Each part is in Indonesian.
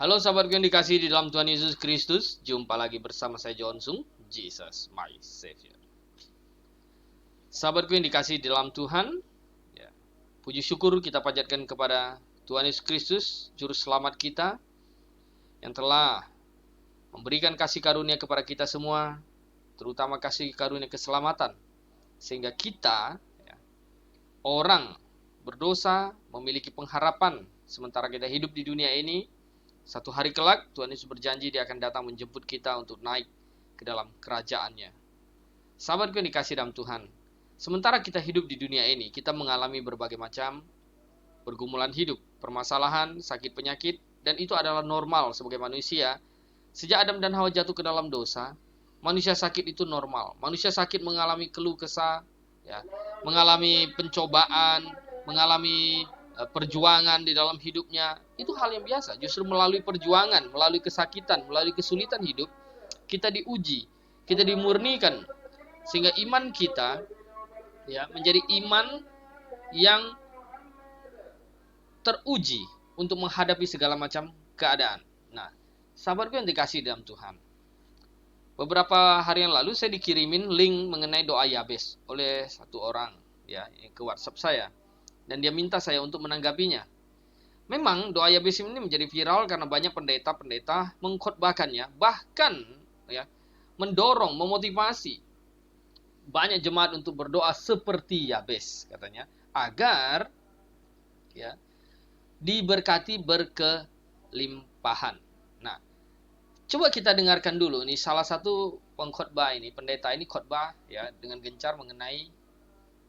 Halo sahabatku yang dikasihi di dalam Tuhan Yesus Kristus. Jumpa lagi bersama saya John Sung, Jesus my Savior. Sahabatku yang dikasihi di dalam Tuhan, puji syukur kita panjatkan kepada Tuhan Yesus Kristus, Juru Selamat kita, yang telah memberikan kasih karunia kepada kita semua, terutama kasih karunia keselamatan, sehingga kita, orang berdosa, memiliki pengharapan sementara kita hidup di dunia ini. Satu hari kelak, Tuhan Yesus berjanji Dia akan datang menjemput kita untuk naik ke dalam kerajaan-Nya. Sahabatku yang dikasihi dalam Tuhan, sementara kita hidup di dunia ini, kita mengalami berbagai macam pergumulan hidup, permasalahan, sakit penyakit, dan itu adalah normal sebagai manusia. Sejak Adam dan Hawa jatuh ke dalam dosa, manusia sakit itu normal. Manusia sakit mengalami keluh kesah, mengalami pencobaan, mengalami perjuangan di dalam hidupnya. Itu hal yang biasa. Justru melalui perjuangan, melalui kesakitan, melalui kesulitan hidup, kita diuji, kita dimurnikan, sehingga iman kita menjadi iman yang teruji untuk menghadapi segala macam keadaan. Nah, sahabatku yang dikasihi dalam Tuhan, beberapa hari yang lalu saya dikirimin link mengenai doa Yabes oleh satu orang ke WhatsApp saya, dan dia minta saya untuk menanggapinya. Memang doa Yabes ini menjadi viral karena banyak pendeta-pendeta mengkhotbahkannya, bahkan mendorong, memotivasi banyak jemaat untuk berdoa seperti Yabes, katanya, agar diberkati berkelimpahan. Nah, coba kita dengarkan dulu nih salah satu pengkhotbah ini, pendeta ini khotbah dengan gencar mengenai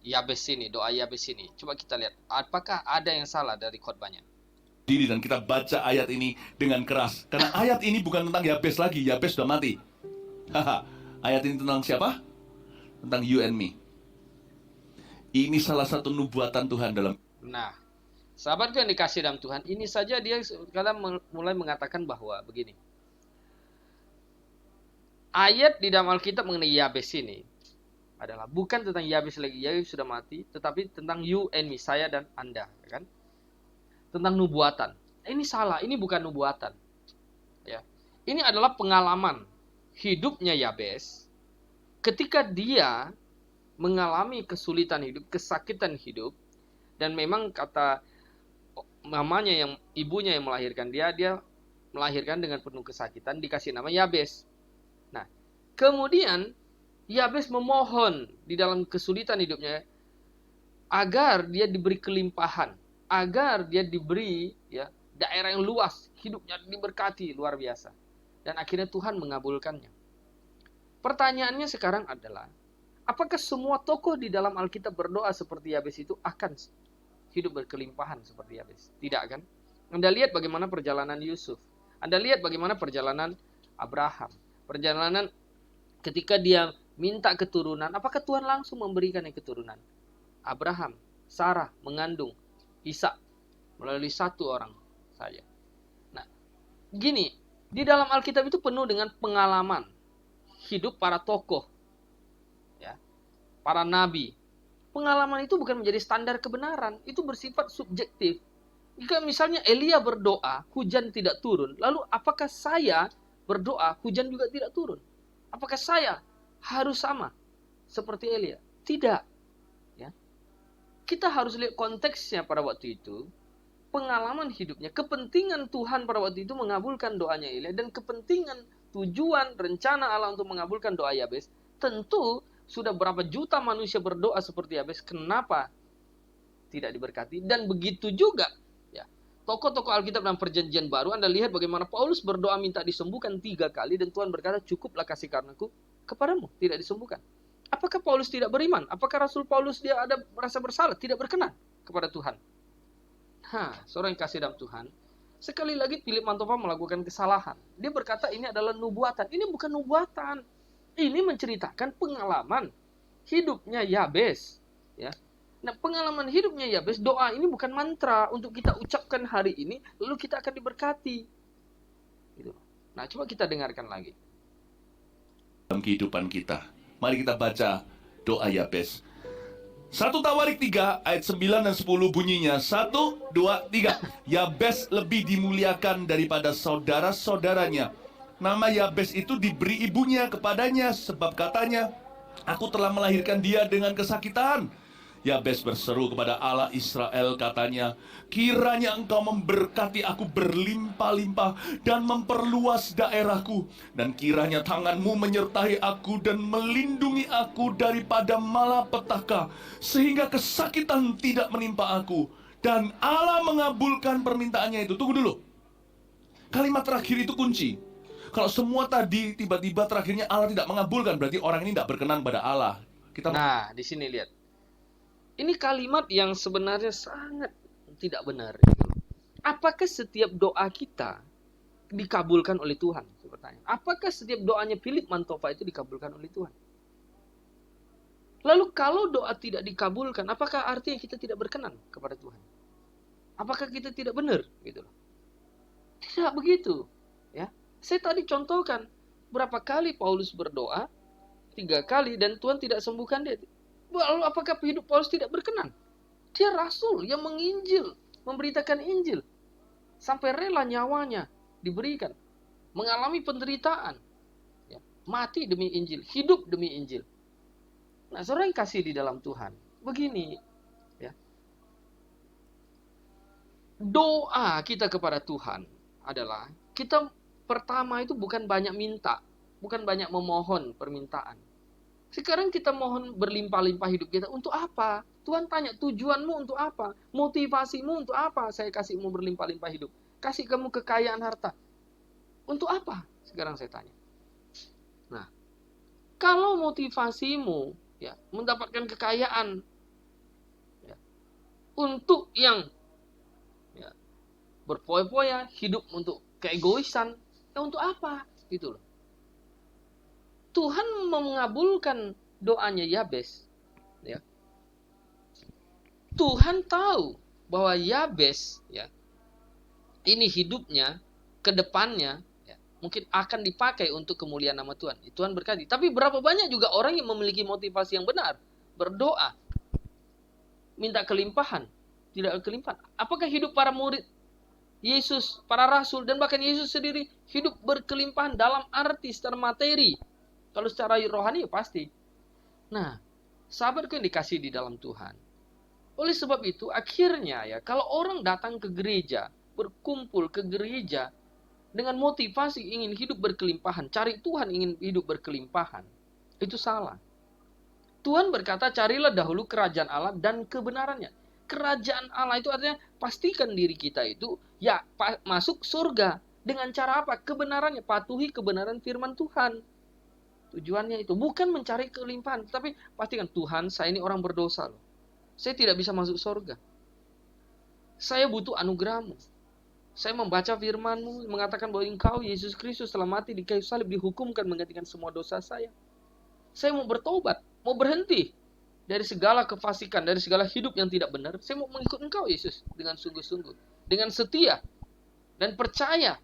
Yabes ini, doa Yabes ini. Coba kita lihat, apakah ada yang salah dari khotbahnya? Dan kita baca ayat ini dengan keras, karena ayat ini bukan tentang Yabes lagi. Yabes sudah mati. Ayat ini tentang siapa? Tentang you and me. Ini salah satu nubuatan Tuhan dalam. Nah, sahabatku yang dikasih dalam Tuhan, ini saja dia kadang mulai mengatakan bahwa begini. Ayat di dalam Alkitab mengenai Yabes ini adalah bukan tentang Yabes lagi, Yabes sudah mati, tetapi tentang you and me, saya dan Anda, kan? Tentang nubuatan. Ini salah, ini bukan nubuatan. Ini adalah pengalaman hidupnya Yabes ketika dia mengalami kesulitan hidup, kesakitan hidup, dan memang kata mamanya ibunya yang melahirkan dia melahirkan dengan penuh kesakitan, dikasih nama Yabes. Nah, kemudian Yabes memohon di dalam kesulitan hidupnya agar dia diberi kelimpahan, agar dia diberi daerah yang luas, hidupnya diberkati luar biasa. Dan akhirnya Tuhan mengabulkannya. Pertanyaannya sekarang adalah, apakah semua tokoh di dalam Alkitab berdoa seperti Yabes itu akan hidup berkelimpahan seperti Yabes? Tidak, kan? Anda lihat bagaimana perjalanan Yusuf. Anda lihat bagaimana perjalanan Abraham. Perjalanan ketika dia minta keturunan, apakah Tuhan langsung memberikan keturunan? Abraham, Sarah mengandung Ishak melalui satu orang saja. Nah, gini, di dalam Alkitab itu penuh dengan pengalaman hidup para tokoh, para nabi. Pengalaman itu bukan menjadi standar kebenaran, itu bersifat subjektif. Jika misalnya Elia berdoa, hujan tidak turun, lalu apakah saya berdoa, hujan juga tidak turun? Apakah saya harus sama seperti Elia? Tidak. Kita harus lihat konteksnya pada waktu itu, pengalaman hidupnya, kepentingan Tuhan pada waktu itu mengabulkan doanya Elia, dan kepentingan, tujuan, rencana Allah untuk mengabulkan doa Yabes. Tentu sudah berapa juta manusia berdoa seperti Yabes, kenapa tidak diberkati? Dan begitu juga tokoh-tokoh Alkitab dalam perjanjian baru, Anda lihat bagaimana Paulus berdoa minta disembuhkan 3 kali, dan Tuhan berkata, cukuplah kasih karunia-Ku kepadamu, tidak disembuhkan. Apakah Paulus tidak beriman? Apakah Rasul Paulus dia ada merasa bersalah, tidak berkenan kepada Tuhan? Seorang yang kasih dalam Tuhan, sekali lagi Philip Mantova melakukan kesalahan. Dia berkata ini adalah nubuatan. Ini bukan nubuatan. Ini menceritakan pengalaman hidupnya Yabes. Nah, pengalaman hidupnya Yabes, doa ini bukan mantra untuk kita ucapkan hari ini, lalu kita akan diberkati. Nah, coba kita dengarkan lagi. Dalam kehidupan kita, mari kita baca doa Yabes. 1 Tawarik 3 ayat 9 dan 10 bunyinya. 1, 2, 3. Yabes lebih dimuliakan daripada saudara-saudaranya. Nama Yabes itu diberi ibunya kepadanya, sebab katanya, aku telah melahirkan dia dengan kesakitan. Yabes berseru kepada Allah Israel, katanya, kiranya engkau memberkati aku berlimpah-limpah dan memperluas daerahku, dan kiranya tanganmu menyertai aku dan melindungi aku daripada malapetaka, sehingga kesakitan tidak menimpa aku. Dan Allah mengabulkan permintaannya itu. Tunggu dulu, kalimat terakhir itu kunci. Kalau semua tadi tiba-tiba terakhirnya Allah tidak mengabulkan, berarti orang ini tidak berkenan pada Allah. Nah, di sini lihat. Ini kalimat yang sebenarnya sangat tidak benar. Gitu. Apakah setiap doa kita dikabulkan oleh Tuhan? Pertanyaan. Apakah setiap doanya Philip Mantova itu dikabulkan oleh Tuhan? Lalu kalau doa tidak dikabulkan, apakah artinya kita tidak berkenan kepada Tuhan? Apakah kita tidak benar? Gitu loh. Tidak begitu. Ya, saya tadi contohkan berapa kali Paulus berdoa, 3 kali, dan Tuhan tidak sembuhkan dia. Lalu apakah hidup Paulus tidak berkenan? Dia rasul yang menginjil, memberitakan Injil. Sampai rela nyawanya diberikan. Mengalami penderitaan. Ya, mati demi Injil, hidup demi Injil. Nah, saudara yang kasih di dalam Tuhan, begini. Ya, doa kita kepada Tuhan adalah, kita pertama itu bukan banyak minta, bukan banyak memohon permintaan. Sekarang kita mohon berlimpah-limpah hidup kita. Untuk apa? Tuhan tanya, tujuanmu untuk apa? Motivasimu untuk apa? Saya kasihmu berlimpah-limpah hidup. Kasih kamu kekayaan harta. Untuk apa? Sekarang saya tanya. Nah, kalau motivasimu ya mendapatkan kekayaan ya, untuk yang ya, berpoya-poya, hidup untuk keegoisan, ya untuk apa? Gitu loh. Tuhan mengabulkan doanya Yabes. Ya. Tuhan tahu bahwa Yabes ya, ini hidupnya ke depannya ya, mungkin akan dipakai untuk kemuliaan nama Tuhan. Tuhan berkati. Tapi berapa banyak juga orang yang memiliki motivasi yang benar, berdoa, minta kelimpahan, tidak kelimpahan. Apakah hidup para murid Yesus, para rasul, dan bahkan Yesus sendiri hidup berkelimpahan dalam arti secara materi? Kalau secara rohani ya pasti. Nah, sahabatku yang dikasih di dalam Tuhan. Oleh sebab itu, akhirnya ya, kalau orang datang ke gereja, berkumpul ke gereja dengan motivasi ingin hidup berkelimpahan, cari Tuhan ingin hidup berkelimpahan, itu salah. Tuhan berkata, carilah dahulu kerajaan Allah dan kebenarannya. Kerajaan Allah itu artinya pastikan diri kita itu ya masuk surga. Dengan cara apa? Kebenarannya, patuhi kebenaran firman Tuhan. Tujuannya itu bukan mencari kelimpahan, tapi pastikan, Tuhan, saya ini orang berdosa loh. Saya tidak bisa masuk surga. Saya butuh anugerah-Mu. Saya membaca firman-Mu mengatakan bahwa Engkau Yesus Kristus telah mati di kayu salib, dihukumkan menggantikan semua dosa saya. Saya mau bertobat, mau berhenti dari segala kefasikan, dari segala hidup yang tidak benar. Saya mau mengikut Engkau Yesus dengan sungguh-sungguh, dengan setia dan percaya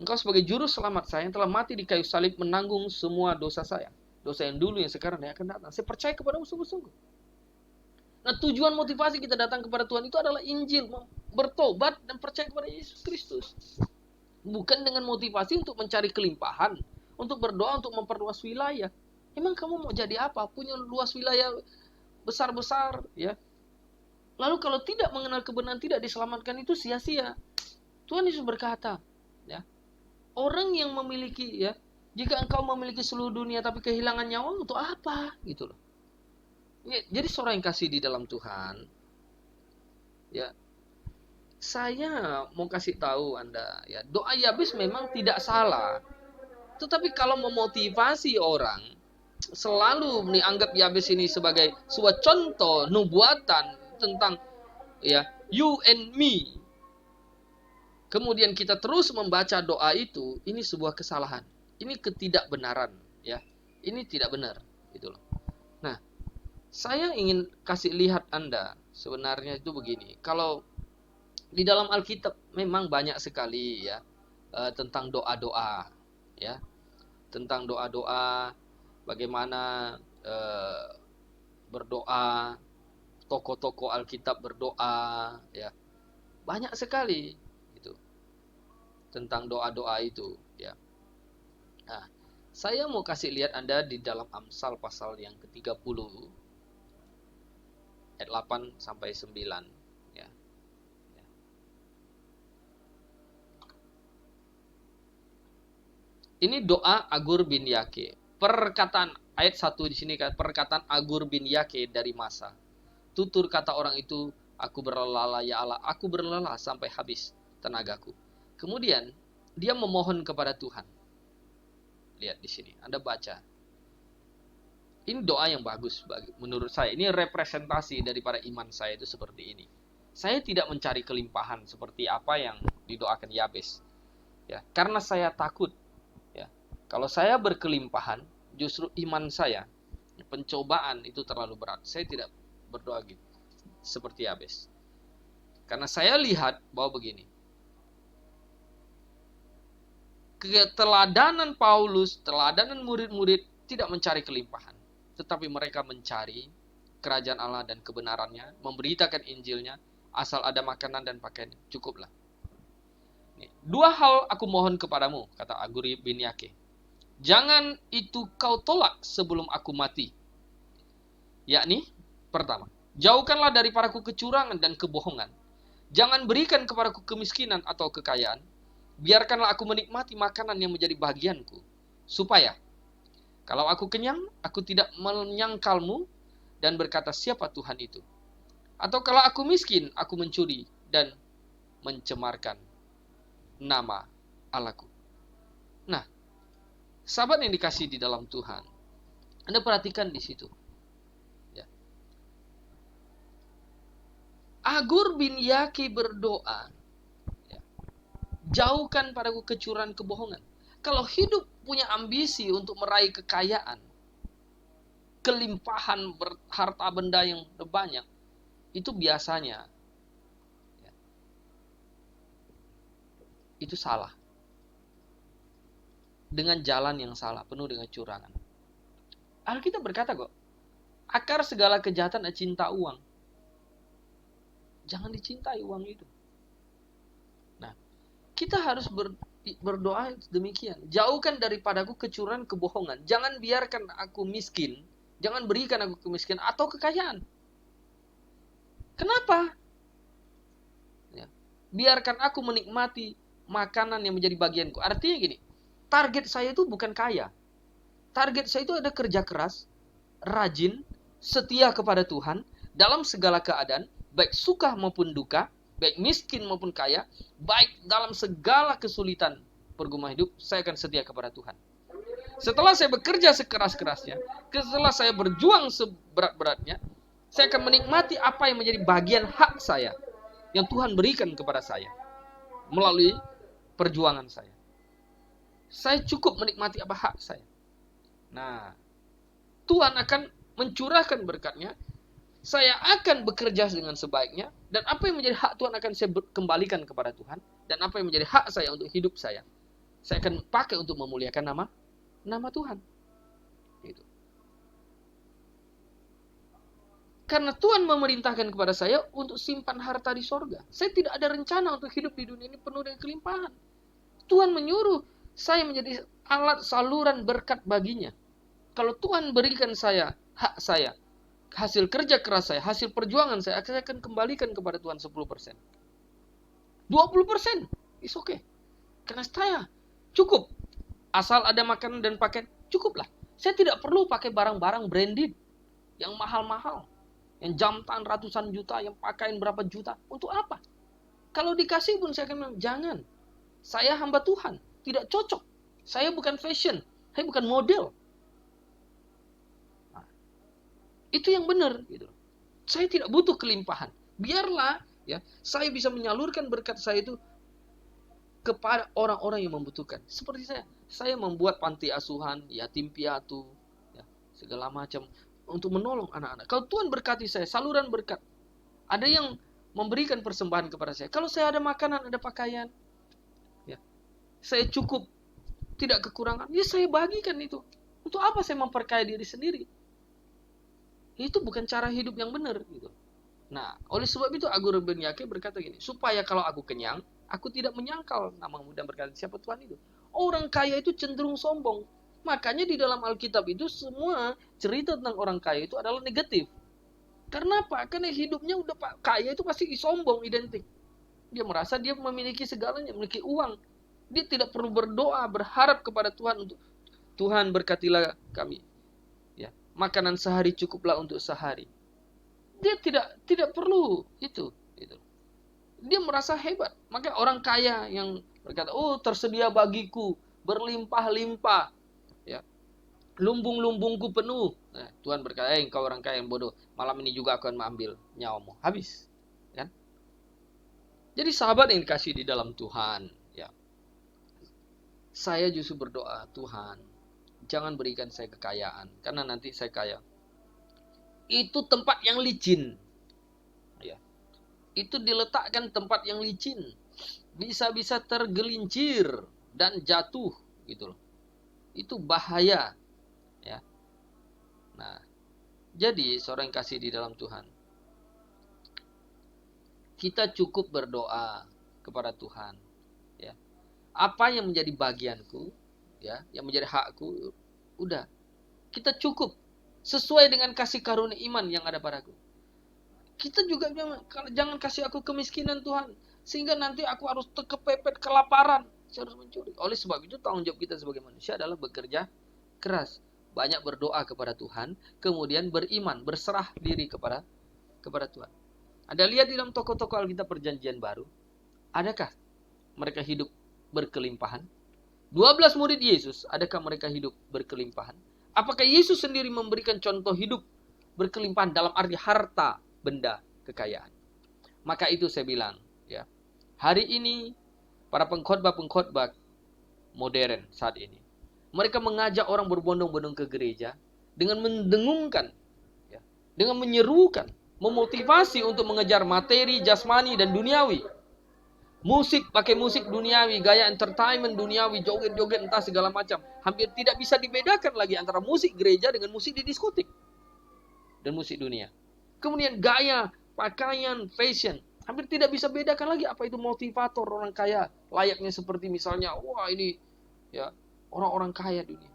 Engkau sebagai juru selamat saya yang telah mati di kayu salib menanggung semua dosa saya. Dosa yang dulu, yang sekarang, yang akan datang. Saya percaya kepadamu sungguh-sungguh. Nah, tujuan motivasi kita datang kepada Tuhan itu adalah Injil. Bertobat dan percaya kepada Yesus Kristus. Bukan dengan motivasi untuk mencari kelimpahan. Untuk berdoa, untuk memperluas wilayah. Emang kamu mau jadi apa? Punya luas wilayah besar-besar. Ya. Lalu kalau tidak mengenal kebenaran, tidak diselamatkan, itu sia-sia. Tuhan Yesus berkata, ya, orang yang memiliki ya, jika engkau memiliki seluruh dunia tapi kehilangan nyawa, untuk apa? Gitu loh. Ya, jadi seorang yang kasih di dalam Tuhan, ya, saya mau kasih tahu Anda, ya, doa Yabes memang tidak salah. Tetapi kalau memotivasi orang, selalu menganggap Yabes ini sebagai sebuah contoh nubuatan tentang ya, you and me. Kemudian kita terus membaca doa itu, ini sebuah kesalahan. Ini ketidakbenaran, ya. Ini tidak benar, gitu loh. Nah, saya ingin kasih lihat Anda, sebenarnya itu begini. Kalau di dalam Alkitab memang banyak sekali ya tentang doa-doa, ya. Tentang doa-doa, bagaimana berdoa, tokoh-tokoh Alkitab berdoa, ya. Banyak sekali itu tentang doa-doa itu, ya. Nah, saya mau kasih lihat Anda di dalam Amsal pasal yang ke-30 ayat 8 sampai 9, ya. Ini doa Agur bin Yake. Perkataan ayat 1 di sini kan, perkataan Agur bin Yake dari Masa. Tutur kata orang itu, aku berlelah ya Allah, aku berlelah sampai habis tenagaku. Kemudian dia memohon kepada Tuhan. Lihat di sini, Anda baca. Ini doa yang bagus menurut saya. Ini representasi daripada iman saya itu seperti ini. Saya tidak mencari kelimpahan seperti apa yang didoakan Yabes. Ya, karena saya takut. Ya, kalau saya berkelimpahan, justru iman saya, pencobaan itu terlalu berat. Saya tidak berdoa gitu seperti Yabes. Karena saya lihat bahwa begini. Keteladanan Paulus, teladanan murid-murid tidak mencari kelimpahan, tetapi mereka mencari kerajaan Allah dan kebenarannya, memberitakan Injilnya, asal ada makanan dan pakaian, cukuplah. Nih, 2 hal aku mohon kepadamu, kata Agur bin Yake. Jangan itu kau tolak sebelum aku mati. Yakni, pertama, jauhkanlah daripadaku kecurangan dan kebohongan. Jangan berikan kepadaku kemiskinan atau kekayaan. Biarkanlah aku menikmati makanan yang menjadi bagianku. Supaya, kalau aku kenyang, aku tidak menyangkalmu dan berkata siapa Tuhan itu. Atau kalau aku miskin, aku mencuri dan mencemarkan nama Allahku. Nah, sahabat yang dikasih di dalam Tuhan, Anda perhatikan di situ. Ya. Agur bin Yaki berdoa, jauhkan padaku kecurangan kebohongan. Kalau hidup punya ambisi untuk meraih kekayaan, kelimpahan harta benda yang banyak, itu biasanya itu salah. Dengan jalan yang salah, penuh dengan curangan. Alkitab berkata kok, akar segala kejahatan adalah cinta uang. Jangan dicintai uang itu. Nah, kita harus berdoa demikian. Jauhkan daripadaku kecurangan kebohongan. Jangan biarkan aku miskin. Jangan berikan aku kemiskinan atau kekayaan. Kenapa? Ya. Biarkan aku menikmati makanan yang menjadi bagianku. Artinya gini, target saya itu bukan kaya. Target saya itu ada kerja keras, rajin, setia kepada Tuhan, dalam segala keadaan, baik suka maupun duka, baik miskin maupun kaya, baik dalam segala kesulitan pergumulan hidup, saya akan setia kepada Tuhan. Setelah saya bekerja sekeras-kerasnya, setelah saya berjuang seberat-beratnya, saya akan menikmati apa yang menjadi bagian hak saya, yang Tuhan berikan kepada saya, melalui perjuangan saya. Saya cukup menikmati apa hak saya. Nah, Tuhan akan mencurahkan berkatnya, saya akan bekerja dengan sebaiknya, dan apa yang menjadi hak Tuhan akan saya kembalikan kepada Tuhan, dan apa yang menjadi hak saya untuk hidup saya akan pakai untuk memuliakan nama Tuhan. Gitu. Karena Tuhan memerintahkan kepada saya untuk simpan harta di sorga. Saya tidak ada rencana untuk hidup di dunia ini penuh dengan kelimpahan. Tuhan menyuruh saya menjadi alat saluran berkat baginya. Kalau Tuhan berikan saya hak saya, hasil kerja keras saya, hasil perjuangan saya akan kembalikan kepada Tuhan 10%. 20%, it's okay. Karena saya cukup. Asal ada makanan dan pakaian, cukuplah. Saya tidak perlu pakai barang-barang branded yang mahal-mahal, yang jam tangan ratusan juta, yang pakaian berapa juta. Untuk apa? Kalau dikasih pun saya akan bilang, jangan. Saya hamba Tuhan, tidak cocok. Saya bukan fashion, saya bukan model. Itu yang benar gitu. Saya tidak butuh kelimpahan. Biarlah ya, saya bisa menyalurkan berkat saya itu kepada orang-orang yang membutuhkan. Seperti saya membuat panti asuhan, yatim piatu, ya, segala macam untuk menolong anak-anak. Kalau Tuhan berkati saya, saluran berkat. Ada yang memberikan persembahan kepada saya. Kalau saya ada makanan, ada pakaian, ya, saya cukup, tidak kekurangan, ya saya bagikan itu. Untuk apa saya memperkaya diri sendiri? Itu bukan cara hidup yang benar gitu. Nah, oleh sebab itu Agur bin Yake berkata gini, supaya kalau aku kenyang, aku tidak menyangkal namamu dan berkata, siapa Tuhan itu? Orang kaya itu cenderung sombong. Makanya di dalam Alkitab itu semua cerita tentang orang kaya itu adalah negatif. Karena apa? Karena hidupnya udah kaya itu pasti sombong, identik. Dia merasa dia memiliki segalanya, memiliki uang. Dia tidak perlu berdoa, berharap kepada Tuhan untuk Tuhan berkatilah kami. Ya, makanan sehari cukuplah untuk sehari. Dia tidak perlu itu. Dia merasa hebat. Maka orang kaya yang berkata, oh tersedia bagiku berlimpah-limpah. Ya, lumbung-lumbungku penuh. Nah, Tuhan berkata, engkau orang kaya yang bodoh. Malam ini juga akan mengambil nyawamu. Habis. Kan? Jadi sahabat yang dikasih di dalam Tuhan. Ya, saya justru berdoa, Tuhan, jangan berikan saya kekayaan. Karena nanti saya kaya. Itu tempat yang licin. Ya, itu diletakkan tempat yang licin. Bisa-bisa tergelincir dan jatuh. Gitu loh. Itu bahaya. Ya. Nah, jadi seorang yang kasih di dalam Tuhan, kita cukup berdoa kepada Tuhan. Ya. Apa yang menjadi bagianku, ya, yang menjadi hakku, udah. Kita cukup sesuai dengan kasih karunia iman yang ada padaku. Kita juga jangan kasih aku kemiskinan Tuhan, sehingga nanti aku harus kepepet kelaparan, saya harus mencuri. Oleh sebab itu tanggung jawab kita sebagai manusia adalah bekerja keras, banyak berdoa kepada Tuhan, kemudian beriman, berserah diri kepada Tuhan. Anda lihat di dalam tokoh-tokoh Alkitab Perjanjian Baru, adakah mereka hidup berkelimpahan? 12 murid Yesus, adakah mereka hidup berkelimpahan? Apakah Yesus sendiri memberikan contoh hidup berkelimpahan dalam arti harta, benda, kekayaan? Maka itu saya bilang, ya, hari ini para pengkhotbah modern saat ini, mereka mengajak orang berbondong-bondong ke gereja dengan mendengungkan, ya, dengan menyerukan, memotivasi untuk mengejar materi, jasmani, dan duniawi. Musik, pakai musik duniawi, gaya entertainment duniawi, joget-joget entah segala macam. Hampir tidak bisa dibedakan lagi antara musik gereja dengan musik di diskotik dan musik dunia. Kemudian gaya, pakaian, fashion, hampir tidak bisa bedakan lagi apa itu motivator orang kaya. Layaknya seperti misalnya, wah ini ya orang-orang kaya dunia.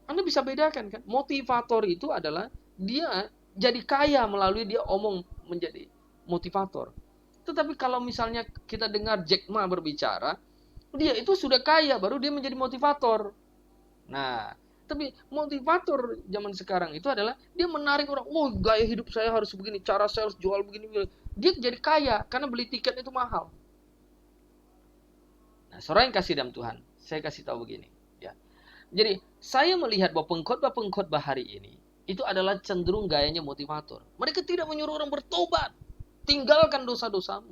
Anda bisa bedakan kan? Motivator itu adalah dia jadi kaya melalui dia omong menjadi motivator. Tetapi kalau misalnya kita dengar Jack Ma berbicara, dia itu sudah kaya, baru dia menjadi motivator. Nah, tapi motivator zaman sekarang itu adalah dia menarik orang, oh gaya hidup saya harus begini, cara saya harus jual begini. Dia jadi kaya karena beli tiket itu mahal. Nah, seorang yang kasih dalam Tuhan, saya kasih tahu begini. Ya. Jadi, saya melihat bahwa pengkhotbah hari ini, itu adalah cenderung gayanya motivator. Mereka tidak menyuruh orang bertobat. Tinggalkan dosa-dosamu.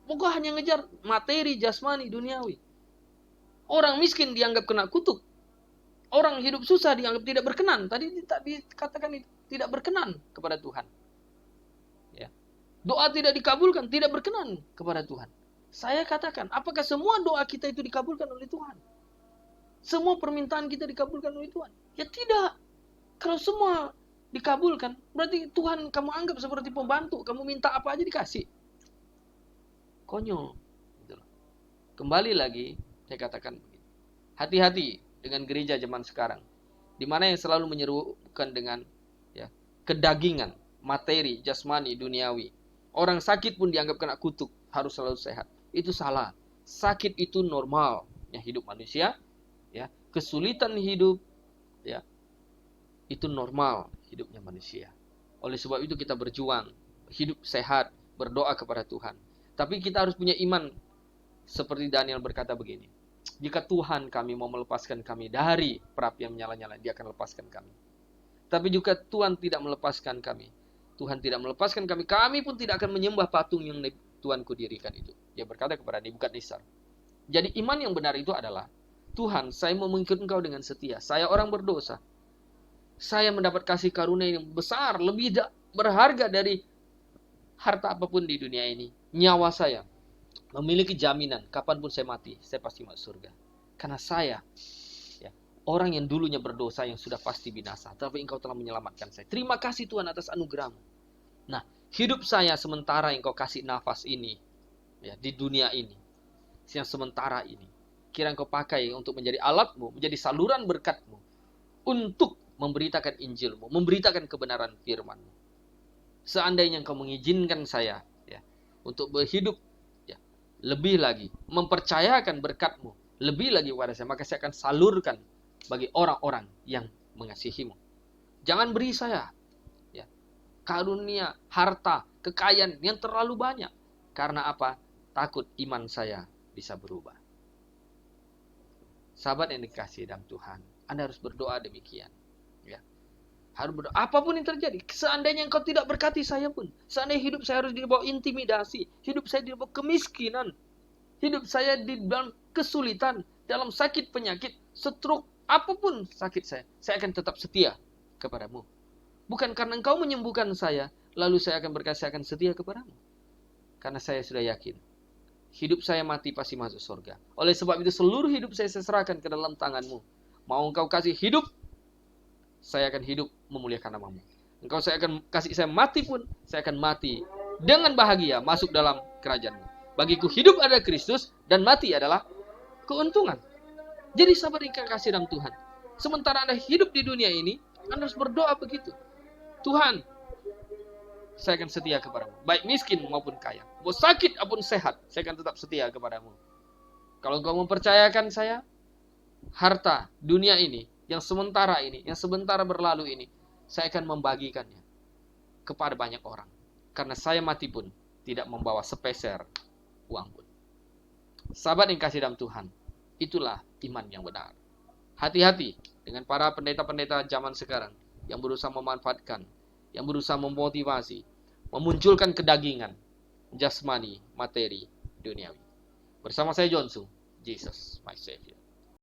Pokoknya hanya ngejar materi, jasmani, duniawi. Orang miskin dianggap kena kutuk. Orang hidup susah dianggap tidak berkenan. Tadi dikatakan tidak berkenan kepada Tuhan. Ya. Doa tidak dikabulkan, tidak berkenan kepada Tuhan. Saya katakan, apakah semua doa kita itu dikabulkan oleh Tuhan? Semua permintaan kita dikabulkan oleh Tuhan? Ya tidak. Kalau semua dikabulkan, berarti Tuhan kamu anggap seperti pembantu. Kamu minta apa aja dikasih. Konyol. Kembali lagi, saya katakan begini. Hati-hati dengan gereja zaman sekarang. Di mana yang selalu menyerukan dengan ya, kedagingan, materi, jasmani, duniawi. Orang sakit pun dianggap kena kutuk, harus selalu sehat. Itu salah. Sakit itu normal. Ya, hidup manusia. Ya, kesulitan hidup. Ya, itu normal hidupnya manusia. Oleh sebab itu kita berjuang, hidup sehat, berdoa kepada Tuhan. Tapi kita harus punya iman seperti Daniel berkata begini. Jika Tuhan kami mau melepaskan kami dari perapi yang menyala-nyala, Dia akan lepaskan kami. Tapi jika Tuhan tidak melepaskan kami, Tuhan tidak melepaskan kami, kami pun tidak akan menyembah patung yang Tuhanku dirikan itu. Dia berkata kepada Nebukadnezar. Jadi iman yang benar itu adalah, Tuhan, saya mau mengikut Engkau dengan setia. Saya orang berdosa. Saya mendapat kasih karunia yang besar, lebih berharga dari harta apapun di dunia ini. Nyawa saya memiliki jaminan, kapanpun saya mati, saya pasti masuk surga. Karena saya, ya, orang yang dulunya berdosa, yang sudah pasti binasa. Tapi Engkau telah menyelamatkan saya. Terima kasih Tuhan atas anugerah-Mu. Nah, Hidup saya sementara yang kau kasih nafas ini, ya, di dunia ini, yang sementara ini, kira engkau pakai untuk menjadi alatmu, menjadi saluran berkatmu, untuk memberitakan Injilmu, memberitakan kebenaran firman-Mu. Seandainya engkau mengizinkan saya, ya, untuk berhidup, ya, lebih lagi, mempercayakan berkat-Mu lebih lagi kepada saya, maka saya akan salurkan bagi orang-orang yang mengasihi-Mu. Jangan beri saya, ya, karunia, harta, kekayaan yang terlalu banyak. Karena apa? Takut iman saya bisa berubah. Sahabat yang dikasihi dalam Tuhan, Anda harus berdoa demikian. Ya. Harus berdoa. Apapun yang terjadi, seandainya engkau tidak berkati saya pun, seandainya hidup saya harus dibawa intimidasi, hidup saya dibawa kemiskinan, hidup saya di dalam kesulitan, dalam sakit penyakit, stroke, apapun sakit saya akan tetap setia kepadamu. Bukan karena engkau menyembuhkan saya, lalu saya akan berkata, saya akan setia kepadamu. Karena saya sudah yakin, hidup saya mati pasti masuk surga. Oleh sebab itu seluruh hidup saya serahkan ke dalam tanganmu. Mau engkau kasih hidup, saya akan hidup memuliakan namamu. Engkau saya akan kasih saya mati pun, saya akan mati dengan bahagia masuk dalam kerajaanmu. Bagiku hidup adalah Kristus dan mati adalah keuntungan. Jadi sahabat yang kasih dalam Tuhan, sementara Anda hidup di dunia ini, Anda harus berdoa begitu. Tuhan, saya akan setia kepadamu, baik miskin maupun kaya, mau sakit maupun sehat, saya akan tetap setia kepadamu. Kalau engkau mempercayakan saya harta dunia ini, yang sementara ini, yang sebentar berlalu ini, saya akan membagikannya kepada banyak orang. Karena saya mati pun tidak membawa sepeser uang pun. Sahabat yang kasih dalam Tuhan, itulah iman yang benar. Hati-hati dengan para pendeta-pendeta zaman sekarang yang berusaha memanfaatkan, yang berusaha memotivasi, memunculkan kedagingan, jasmani, materi, duniawi. Bersama saya Johnsu, Jesus my Savior.